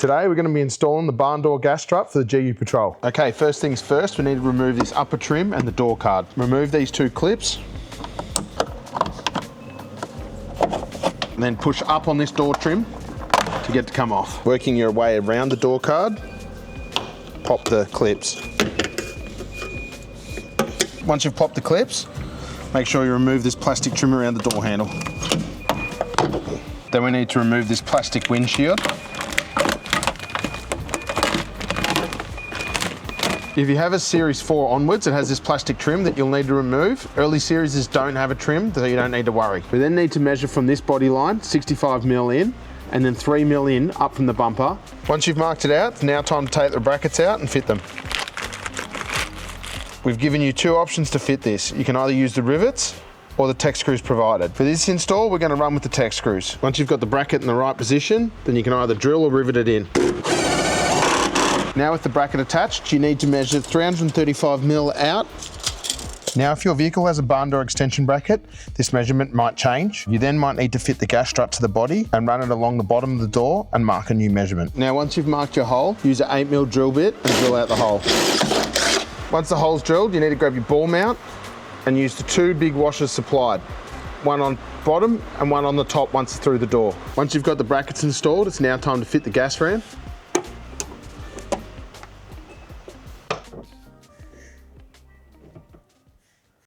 Today we're going to be installing the barn door gas strut for the GU Patrol. Okay, first things first, we need to remove this upper trim and the door card. Remove these two clips. And then push up on this door trim to get it to come off. Working your way around the door card, pop the clips. Once you've popped the clips, make sure you remove this plastic trim around the door handle. Then we need to remove this plastic windshield. If you have a Series 4 onwards, it has this plastic trim that you'll need to remove. Early series don't have a trim, so you don't need to worry. We then need to measure from this body line, 65mm in, and then 3mm in up from the bumper. Once you've marked it out, it's now time to take the brackets out and fit them. We've given you two options to fit this. You can either use the rivets or the Tech screws provided. For this install, we're going to run with the Tech screws. Once you've got the bracket in the right position, then you can either drill or rivet it in. Now with the bracket attached, you need to measure 335mm out. Now if your vehicle has a barn door extension bracket, this measurement might change. You then might need to fit the gas strut to the body and run it along the bottom of the door and mark a new measurement. Now once you've marked your hole, use an 8mm drill bit and drill out the hole. Once the hole's drilled, you need to grab your ball mount and use the two big washers supplied. One on bottom and one on the top once it's through the door. Once you've got the brackets installed, it's now time to fit the gas ram.